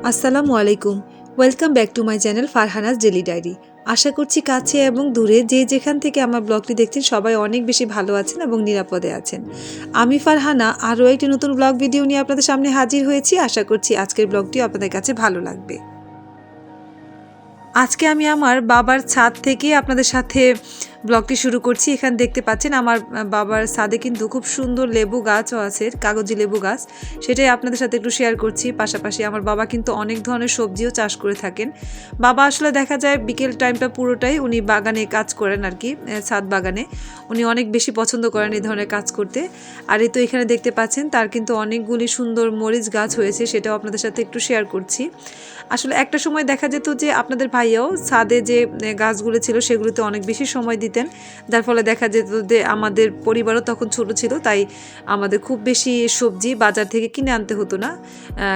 আসসালামু আলাইকুম। Welcome back to my channel Farhana's daily diary. আশা করছি কাছে এবং দূরে যে যেখান থেকে আমার ব্লগটি দেখছেন সবাই অনেক বেশি ভালো আছেন এবং নিরাপদে আছেন। আমি ফারহানা আরও একটি নতুন ব্লগ ভিডিও নিয়ে আপনাদের সামনে হাজির হয়েছি। আশা করছি আজকের ব্লগটি আপনাদের কাছে ভালো লাগবে। আজকে আমি আমার বাবার ছাদ থেকে আপনাদের সাথে ব্লগটি শুরু করছি। এখানে দেখতে পাচ্ছেন আমার বাবার ছাদে কিন্তু খুব সুন্দর লেবু গাছও আছে, কাগজি লেবু গাছ। সেটাই আপনাদের সাথে একটু শেয়ার করছি। পাশাপাশি আমার বাবা কিন্তু অনেক ধরনের সবজিও চাষ করে থাকেন। বাবা আসলে দেখা যায় বিকেল টাইমটা পুরোটাই উনি বাগানে কাজ করেন আর কি, ছাদ বাগানে উনি অনেক বেশি পছন্দ করেন এই ধরনের কাজ করতে। আর এই তো এখানে দেখতে পাচ্ছেন তার কিন্তু অনেকগুলি সুন্দর মরিচ গাছ হয়েছে, সেটাও আপনাদের সাথে একটু শেয়ার করছি। আসলে একটা সময় দেখা যেত যে আপনাদের ভাইয়াও ছাদে যে গাছগুলো ছিল সেগুলোতে অনেক বেশি সময় দিতেন, যার ফলে দেখা যেত যে আমাদের পরিবারও তখন ছোট ছিল, তাই আমাদের খুব বেশি সবজি বাজার থেকে কিনে আনতে হতো না।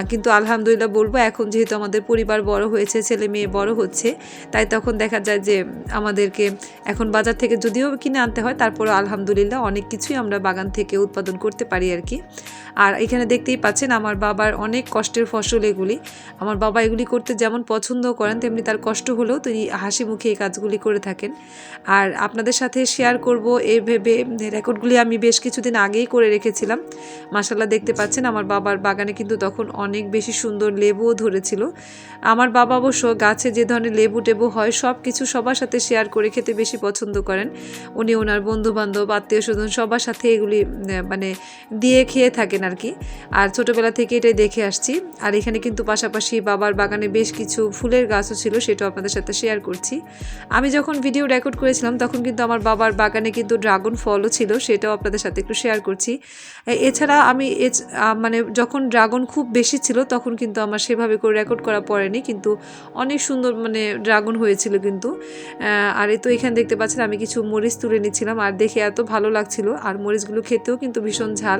কিন্তু আলহামদুলিল্লাহ বলবো এখন যেহেতু আমাদের পরিবার বড় হয়েছে, ছেলে মেয়ে বড় হচ্ছে, তাই তখন দেখা যায় যে আমাদেরকে এখন বাজার থেকে যদিও কিনে আনতে হয় তারপরে আলহামদুলিল্লাহ অনেক কিছুই আমরা বাগান থেকে উৎপাদন করতে পারি আর কি। আর এখানে দেখতেই পাচ্ছেন আমার বাবার অনেক কষ্টের ফসল এগুলি। আমার বাবা এগুলি করতে যেমন পছন্দ করেন তেমনি তার কষ্ট হলেও তিনি হাসি মুখে এই কাজগুলি করে থাকেন। আর আপনাদের সাথে শেয়ার করব এই ভেবে রেকর্ডগুলি আমি বেশ কিছুদিন আগেই করে রেখেছিলাম। মাশাআল্লাহ দেখতে পাচ্ছেন আমার বাবার বাগানে কিন্তু তখন অনেক বেশি সুন্দর লেবুও ধরেছিল। আমার বাবা অবশ্য গাছে যে ধরনের লেবু টেবু হয় সব কিছু সবার সাথে শেয়ার করে খেতে বেশি পছন্দ করেন। উনি ওনার বন্ধুবান্ধব আত্মীয় স্বজন সবার সাথে এগুলি মানে দিয়ে খেয়ে থাকেন আর কি। আর ছোটোবেলা থেকে এটাই দেখে আসছি। আর এখানে কিন্তু পাশাপাশি বাবার বাগানে বেশ কিছু ফুলের গাছও ছিল, সেটাও আপনাদের সাথে শেয়ার করছি। আমি যখন ভিডিও রেকর্ড করেছিলাম তখন কিন্তু আমার বাবার বাগানে কিন্তু ড্রাগন ফলও ছিল, সেটাও আপনাদের সাথে একটু শেয়ার করছি। এছাড়া আমি মানে যখন ড্রাগন খুব বেশি ছিল তখন কিন্তু আমার সেভাবে করে রেকর্ড করা পড়েনি, কিন্তু অনেক সুন্দর মানে ড্রাগন হয়েছিল কিন্তু। আর এই তো এখানে দেখতে পাচ্ছেন আমি কিছু মরিচ তুলে নিচ্ছিলাম, আর দেখে এত ভালো লাগছিল। আর মরিচগুলো খেতেও কিন্তু ভীষণ ঝাল।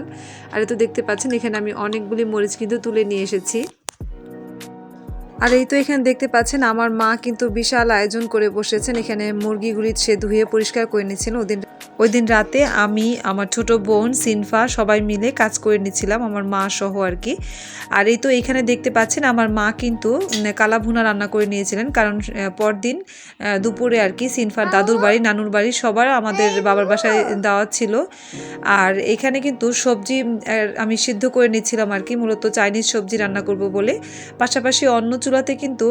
আর এই তো দেখতে পাচ্ছেন এখানে আমি অনেকগুলি মরিচ কিন্তু তুলে নিয়ে এসেছি। আর এই তো এখানে দেখতে পাচ্ছেন আমার মা কিন্তু বিশাল আয়োজন করে বসেছেন। এখানে মুরগিগুলি সে ধুয়ে পরিষ্কার করে নিচ্ছেন। ওই দিন রাতে আমি, আমার ছোট বোন সিনফা সবাই মিলে কাজ করে নিচ্ছিলাম, আমার মা সহ আর কি। আর এই তো এখানে দেখতে পাচ্ছেন আমার মা কিন্তু কালা ভুনা রান্না করে নিয়েছিলেন, কারণ পরদিন দুপুরে আর কি সিনফার দাদুর বাড়ি নানুর বাড়ি সবার আমাদের বাবার বাসায় দাওয়াত ছিল। আর এখানে কিন্তু সবজি আমি সিদ্ধ করে নিচ্ছিলাম আর কি, মূলত চাইনিজ সবজি রান্না করব বলে। পাশাপাশি অন্য চুলাতে কিন্তু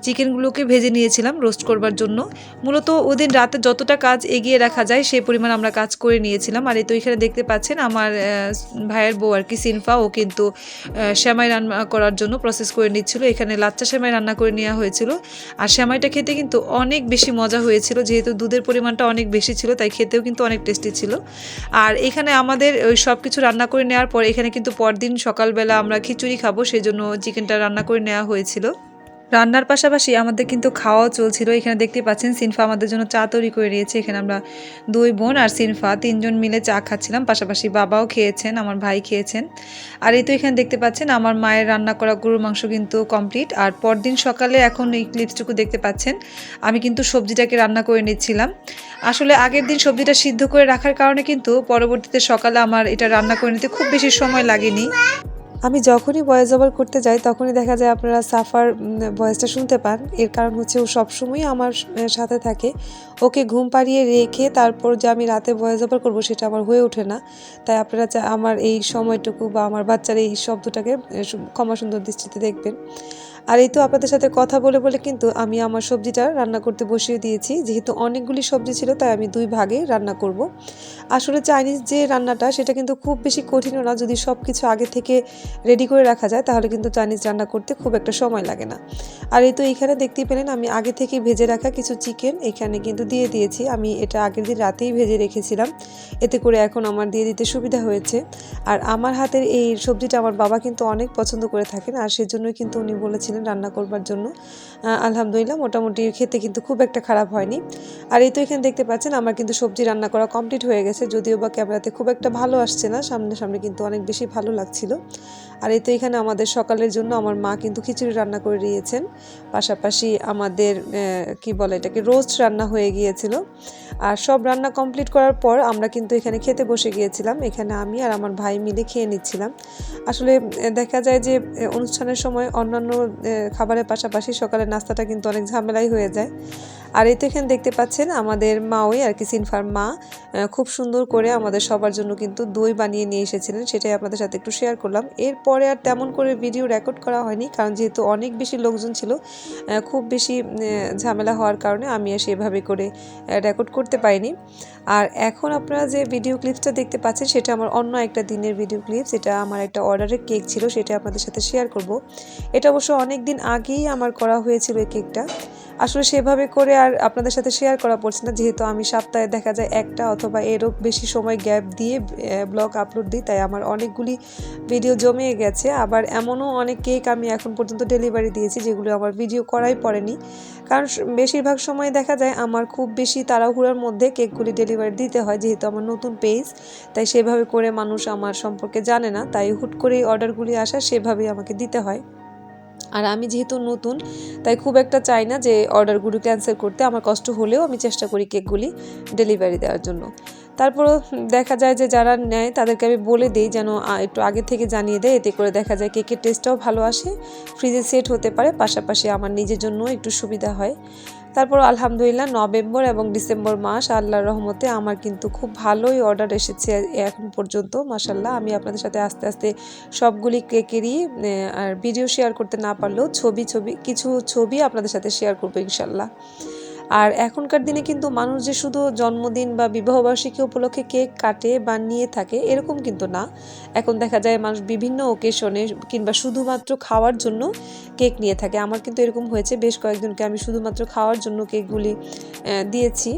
চিকেনগুলোকে ভেজে নিয়েছিলাম রোস্ট করবার জন্য। মূলত ওদিন রাতে যতটা কাজ এগিয়ে রাখা যায় সেই পরিমাণ আমরা কাজ করে নিয়েছিলাম। আর এই তো এখানে দেখতে পাচ্ছেন আমার ভাইয়ের বউ আর কি সিনফা, ও কিন্তু সেমাই রান্না করার জন্য প্রসেস করে নিচ্ছিল। এখানে লাচ্চা সেমাই রান্না করে নেওয়া হয়েছিল। আর সেমাইটা খেতে কিন্তু অনেক বেশি মজা হয়েছিল, যেহেতু দুধের পরিমাণটা অনেক বেশি ছিল তাই খেতেও কিন্তু অনেক টেস্টি ছিল। আর এখানে আমাদের ওই সব কিছু রান্না করে নেওয়ার পর এখানে কিন্তু পরদিন সকালবেলা আমরা খিচুড়ি খাবো, সেই জন্য চিকেনটা রান্না করে নেওয়া হয়েছিল। রান্নার পাশাপাশি আমাদের কিন্তু খাওয়াও চলছিল। এখানে দেখতে পাচ্ছেন সিনফা আমাদের জন্য চা তৈরি করে নিয়েছে। এখানে আমরা দুই বোন আর সিনফা তিনজন মিলে চা খাচ্ছিলাম, পাশাপাশি বাবাও খেয়েছেন, আমার ভাই খেয়েছেন। আর এই তো এখানে দেখতে পাচ্ছেন আমার মায়ের রান্না করা গরুর মাংস কিন্তু কমপ্লিট। আর পরদিন সকালে এখন এই ক্লিপসটুকু দেখতে পাচ্ছেন আমি কিন্তু সবজিটাকে রান্না করে নিচ্ছিলাম। আসলে আগের দিন সবজিটা সিদ্ধ করে রাখার কারণে কিন্তু পরবর্তীতে সকালে আমার এটা রান্না করে নিতে খুব বেশি সময় লাগেনি। আমি যখনই ভয়েস ওভার করতে যাই তখনই দেখা যায় আপনারা সাফার ভয়েসটা শুনতে পান। এর কারণ হচ্ছে ও সবসময় আমার সাথে থাকে। ওকে ঘুম পাড়িয়ে রেখে তারপর যে আমি রাতে ভয়েস ওভার করবো সেটা আমার হয়ে ওঠে না। তাই আপনারা আমার এই সময়টুকু বা আমার বাচ্চার এই শব্দটাকে ক্ষমা সুন্দর দৃষ্টিতে দেখবেন। আর এই তো আপনাদের সাথে কথা বলে বলে কিন্তু আমি আমার সবজিটা রান্না করতে বসিয়ে দিয়েছি। যেহেতু অনেকগুলি সবজি ছিল তাই আমি দুই ভাগে রান্না করব। আসলে চাইনিজ যে রান্নাটা সেটা কিন্তু খুব বেশি কঠিনও না, যদি সব কিছু আগে থেকে রেডি করে রাখা যায় তাহলে কিন্তু চাইনিজ রান্না করতে খুব একটা সময় লাগে না। আর এই তো এখানে দেখতেই পেলেন আমি আগে থেকে ভেজে রাখা কিছু চিকেন এখানে কিন্তু দিয়ে দিয়েছি। আমি এটা আগের দিন রাতেই ভেজে রেখেছিলাম, এতে করে এখন আমার দিয়ে দিতে সুবিধা হয়েছে। আর আমার হাতের এই সবজিটা আমার বাবা কিন্তু অনেক পছন্দ করে থাকেন, আর সেজন্যই কিন্তু উনি বলেছিলেন রান্না করবার জন্য। আলহামদুলিল্লাহ মোটামুটি খেতে কিন্তু খুব একটা খারাপ হয়নি। আর এই তো এখানে দেখতে পাচ্ছেন আমার কিন্তু সবজি রান্না করা কমপ্লিট হয়ে গেছে, যদিও বা ক্যামেরাতে খুব একটা ভালো আসছে না, সামনে কিন্তু অনেক বেশি ভালো লাগছিল। আর এই তো এখানে আমাদের সকালের জন্য আমার মা কিন্তু খিচুড়ি রান্না করে দিয়েছেন, পাশাপাশি আমাদের কি বলে এটাকে রোস্ট রান্না হয়ে গিয়েছিল। আর সব রান্না কমপ্লিট করার পর আমরা কিন্তু এখানে খেতে বসে গিয়েছিলাম। এখানে আমি আর আমার ভাই মিলে খেয়ে নিচ্ছিলাম। আসলে দেখা যায় যে অনুষ্ঠানের সময় অন্যান্য খাবারের পাশাপাশি সকালের নাস্তাটা কিন্তু অনেক ঝামেলাই হয়ে যায়। আর এই তো এখানে দেখতে পাচ্ছেন আমাদের মাওই আর কি সিনফার মা খুব সুন্দর করে আমাদের সবার জন্য কিন্তু দই বানিয়ে নিয়ে এসেছিলেন, সেটাই আপনাদের সাথে একটু শেয়ার করলাম। এরপরে আর তেমন করে ভিডিও রেকর্ড করা হয়নি, কারণ যেহেতু অনেক বেশি লোকজন ছিল, খুব বেশি ঝামেলা হওয়ার কারণে আমি আর সেভাবে করে রেকর্ড করতে পারিনি। আর এখন আপনারা যে ভিডিও ক্লিপসটা দেখতে পাচ্ছেন সেটা আমার অন্য একটা দিনের ভিডিও ক্লিপস। এটা আমার একটা অর্ডারের কেক ছিল, সেটা আপনাদের সাথে শেয়ার করব। এটা অবশ্য অনেক দিন আগেই আমার করা হয়েছিল এই কেকটা। আসলে সেভাবে করে আর আপনাদের সাথে শেয়ার করা পড়ছে না, যেহেতু আমি সপ্তাহে দেখা যায় একটা অথবা এরও বেশি সময় গ্যাপ দিয়ে ব্লগ আপলোড দিই, তাই আমার অনেকগুলি ভিডিও জমে গেছে। আবার এমনও অনেক কেক আমি এখন পর্যন্ত ডেলিভারি দিয়েছি যেগুলো আমার ভিডিও করাই পড়েনি, কারণ বেশিরভাগ সময় দেখা যায় আমার খুব বেশি তাড়াহুড়োর মধ্যে কেকগুলি ডেলিভারি দিতে হয়, যেহেতু আমার নতুন পেজ, তাই সেভাবে করে মানুষ আমার সম্পর্কে জানে না, তাই হুট করেই অর্ডারগুলি আসা সেভাবেই আমাকে দিতে হয়। আর আমি যেহেতু নতুন, তাই খুব একটা চাই না যে অর্ডারগুলো ক্যান্সেল করতে। আমার কষ্ট হলেও আমি চেষ্টা করি কেকগুলি ডেলিভারি দেওয়ার জন্য। তারপরও দেখা যায় যে যারা নেয় তাদেরকে আমি বলে দিই যেন একটু আগে থেকে জানিয়ে দেয়, এতে করে দেখা যায় কেকের টেস্টটাও ভালো আসে, ফ্রিজে সেট হতে পারে, পাশাপাশি আমার নিজের জন্য একটু সুবিধা হয়। তারপর আলহামদুলিল্লাহ নভেম্বর এবং ডিসেম্বর মাস আল্লাহর রহমতে আমার কিন্তু খুব ভালোই অর্ডার এসেছে এখন পর্যন্ত, মাশাল্লাহ। আমি আপনাদের সাথে আস্তে আস্তে সবগুলি কেকেরই আর ভিডিও শেয়ার করতে না পারলেও কিছু ছবি আপনাদের সাথে শেয়ার করবো ইনশাল্লাহ। আর এখনকার দিনে কিন্তু মানুষ যে শুধু জন্মদিন বা বিবাহবার্ষিকী উপলক্ষে কেক কাটে বা নিয়ে থাকে এরকম কিন্তু না। এখন দেখা যায় মানুষ বিভিন্ন ওকেশনে কিংবা শুধুমাত্র খাওয়ার জন্য কেক নিয়ে থাকে। আমার কিন্তু এরকম হয়েছে, বেশ কয়েকজনকে আমি শুধুমাত্র খাওয়ার জন্য কেকগুলি দিয়েছি।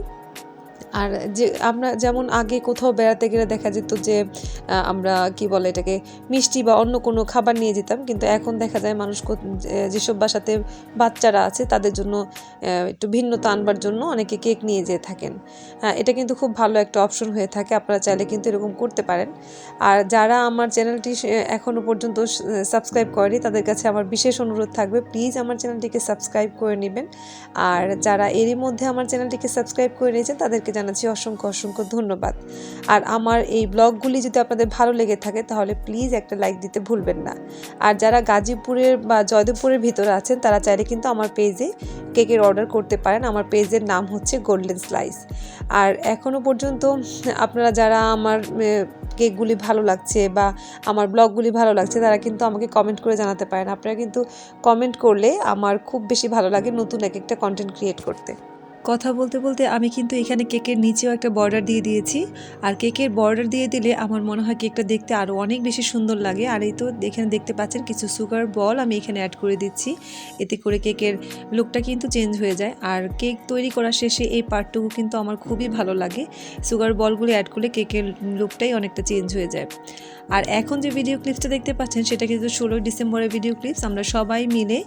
আর যে আমরা যেমন আগে কোথাও বেড়াতে গেলে দেখা যেত যে আমরা কি বলে এটাকে মিষ্টি বা অন্য কোনো খাবার নিয়ে যেতাম, কিন্তু এখন দেখা যায় মানুষ যেসব বাসাতে বাচ্চারা আছে তাদের জন্য একটু ভিন্নতা আনবার জন্য অনেকে কেক নিয়ে যেয়ে থাকেন। হ্যাঁ, এটা কিন্তু খুব ভালো একটা অপশন হয়ে থাকে, আপনারা চাইলে কিন্তু এরকম করতে পারেন। আর যারা আমার চ্যানেলটি এখনও পর্যন্ত সাবস্ক্রাইব করেনি তাদের কাছে আমার বিশেষ অনুরোধ থাকবে, প্লিজ আমার চ্যানেলটিকে সাবস্ক্রাইব করে নেবেন। আর যারা এরই মধ্যে আমার চ্যানেলটিকে সাবস্ক্রাইব করে নিয়েছেন তাদেরকে জানাচ্ছি অসংখ্য অসংখ্য ধন্যবাদ। আর আমার এই ব্লগগুলি যদি আপনাদের ভালো লেগে থাকে তাহলে প্লিজ একটা লাইক দিতে ভুলবেন না। আর যারা গাজীপুরের বা জয়দেবপুরের ভিতরে আছেন তারা চাইলে কিন্তু আমার পেজে কেকের অর্ডার করতে পারেন। আমার পেজের নাম হচ্ছে গোল্ডেন স্লাইস। আর এখনও পর্যন্ত আপনারা যারা আমার কেকগুলি ভালো লাগছে বা আমার ব্লগগুলি ভালো লাগছে তারা কিন্তু আমাকে কমেন্ট করে জানাতে পারেন। আপনারা কিন্তু কমেন্ট করলে আমার খুব বেশি ভালো লাগে নতুন এক একটা কন্টেন্ট ক্রিয়েট করতে। কথা বলতে বলতে আমি কিন্তু এখানে কেকের নিচেও একটা বর্ডার দিয়ে দিয়েছি। আর কেকের বর্ডার দিয়ে দিলে আমার মনে হয় কেকটা দেখতে আরও অনেক বেশি সুন্দর লাগে। আর এই তো এখানে দেখতে পাচ্ছেন কিছু সুগার বল আমি এখানে অ্যাড করে দিচ্ছি, এতে করে কেকের লুকটা কিন্তু চেঞ্জ হয়ে যায়। আর কেক তৈরি করার শেষে এই পার্টটুকু কিন্তু আমার খুবই ভালো লাগে, সুগার বলগুলো অ্যাড করলে কেকের লুকটাই অনেকটা চেঞ্জ হয়ে যায়। আর এখন যে ভিডিও ক্লিপসটা দেখতে পাচ্ছেন সেটা কিন্তু 16 ডিসেম্বরের ভিডিও ক্লিপস। আমরা সবাই মিলে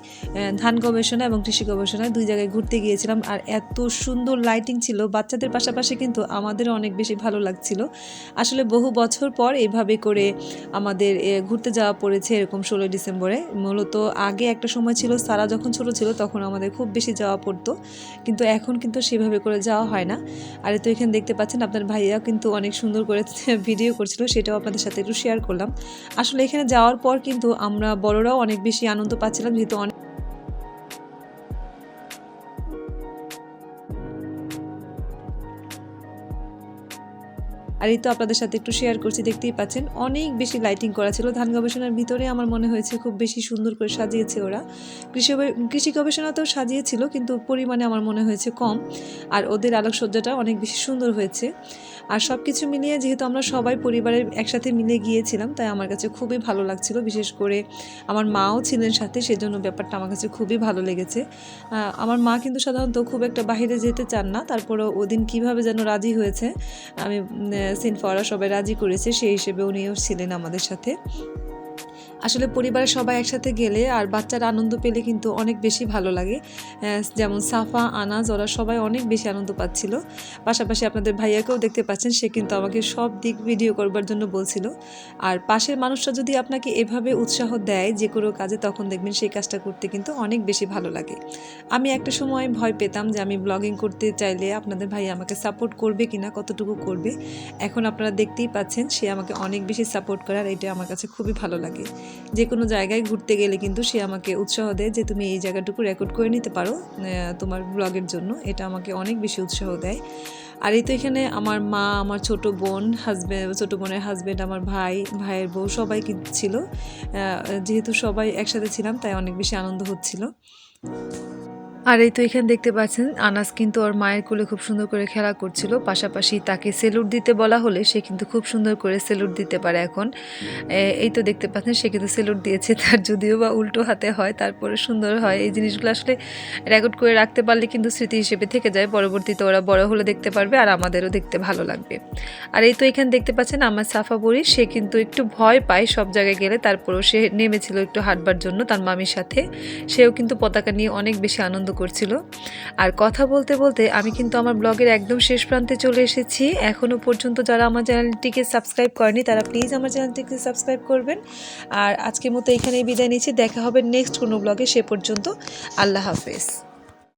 ধান গবেষণা এবং কৃষি গবেষণায় 2 জায়গায় ঘুরতে গিয়েছিলাম। আর এত সুন্দর লাইটিং ছিল, বাচ্চাদের পাশাপাশি কিন্তু আমাদেরও অনেক বেশি ভালো লাগছিল। আসলে বহু বছর পর এইভাবে করে আমাদের ঘুরতে যাওয়া পড়েছে এরকম 16 ডিসেম্বরে। মূলত আগে একটা সময় ছিল সারা যখন ছোট ছিল তখন আমাদের খুব বেশি যাওয়া পড়তো, কিন্তু এখন কিন্তু সেভাবে করে যাওয়া হয় না। আর তো এখানে দেখতে পাচ্ছেন আপনার ভাইয়া কিন্তু অনেক সুন্দর করে ভিডিও করছিল, সেটাও আপনাদের সাথে একটু শেয়ার করলাম। আসলে এখানে যাওয়ার পর কিন্তু আমরা বড়রাও অনেক বেশি আনন্দ পাচ্ছিলাম, যেহেতু আর এই তো আপনাদের সাথে একটু শেয়ার করছি, দেখতেই পাচ্ছেন অনেক বেশি লাইটিং করা ছিল। ধান গবেষণার ভিতরে আমার মনে হয়েছে খুব বেশি সুন্দর করে সাজিয়েছে ওরা। কৃষি গবেষণাতেও সাজিয়েছিল, কিন্তু পরিমাণে আমার মনে হয়েছে কম। আর ওদের আলোকসজ্জাটা অনেক বেশি সুন্দর হয়েছে। আর সব কিছু মিলিয়ে যেহেতু আমরা সবাই পরিবারের একসাথে মিলে গিয়েছিলাম, তাই আমার কাছে খুবই ভালো লাগছিল। বিশেষ করে আমার মাও ছিলেন সাথে, সেজন্য ব্যাপারটা আমার কাছে খুবই ভালো লেগেছে। আমার মা কিন্তু সাধারণত খুব একটা বাইরে যেতে চান না, তারপরেও ওদিন কীভাবে যেন রাজি হয়েছে, আমি সিনফারা সবাই রাজি করেছে, সেই হিসেবে উনিও ছিলেন আমাদের সাথে। আসলে পরিবারের সবাই একসাথে গেলে আর বাচ্চারা আনন্দ পেলে কিন্তু অনেক বেশি ভালো লাগে। যেমন সাফা, আনাজ, ওরা সবাই অনেক বেশি আনন্দ পাচ্ছিল। পাশাপাশি আপনাদের ভাইয়াকেও দেখতে পাচ্ছেন, সে কিন্তু আমাকে সব দিক ভিডিও করবার জন্য বলছিল। আর পাশের মানুষরা যদি আপনাকে এভাবে উৎসাহ দেয় যে কোনো কাজে, তখন দেখবেন সেই কাজটা করতে কিন্তু অনেক বেশি ভালো লাগে। আমি একটা সময় ভয় পেতাম যে আমি ব্লগিং করতে চাইলে আপনাদের ভাই আমাকে সাপোর্ট করবে কিনা, কতটুকু করবে। এখন আপনারা দেখতেই পাচ্ছেন সে আমাকে অনেক বেশি সাপোর্ট করে, আর এটা আমার কাছে খুবই ভালো লাগে। যে কোনো জায়গায় ঘুরতে গেলে কিন্তু সে আমাকে উৎসাহ দেয় যে তুমি এই জায়গাটুকু রেকর্ড করে নিতে পারো তোমার ব্লগের জন্য। এটা আমাকে অনেক বেশি উৎসাহ দেয়। আর এই তো এখানে আমার মা, আমার ছোটো বোনের হাজব্যান্ড, আমার ভাইয়ের বউ সবাই কিন্তু ছিল। যেহেতু সবাই একসাথে ছিলাম তাই অনেক বেশি আনন্দ হচ্ছিল। আর এই তো এখানে দেখতে পাচ্ছেন আনাস কিন্তু ওর মায়ের কোলে খুব সুন্দর করে খেলা করছিল, পাশাপাশি তাকে সেলুট দিতে বলা হলে সে কিন্তু খুব সুন্দর করে সেলুট দিতে পারে এখন। এই তো দেখতে পাচ্ছেন সে কিন্তু সেলুট দিয়েছে, তার যদিও বা উল্টো হাতে হয় তারপরে সুন্দর হয়। এই জিনিসগুলো আসলে রেকর্ড করে রাখতে পারলে কিন্তু স্মৃতি হিসেবে থেকে যায়, পরবর্তীতে ওরা বড় হলে দেখতে পারবে আর আমাদেরও দেখতে ভালো লাগবে। আর এই তো এখানে দেখতে পাচ্ছেন আমার সাফা বড়ি, সে কিন্তু একটু ভয় পায় সব জায়গায় গেলে, তারপরেও সে নেমেছিল একটু হাঁটবার জন্য তার মামির সাথে। সেও কিন্তু পতাকা নিয়ে অনেক বেশি আনন্দ করছিল। আর কথা বলতে বলতে আমি কিন্তু আমার ব্লগের একদম শেষ প্রান্তে চলে এসেছি। এখনও পর্যন্ত যারা আমার চ্যানেলটিকে সাবস্ক্রাইব করেনি তারা প্লিজ আমার চ্যানেলটিকে সাবস্ক্রাইব করবেন। আর আজকের মতো এখানেই বিদায় নিচ্ছি, দেখা হবে নেক্সট কোনো ব্লগে। সে পর্যন্ত আল্লাহ হাফেজ।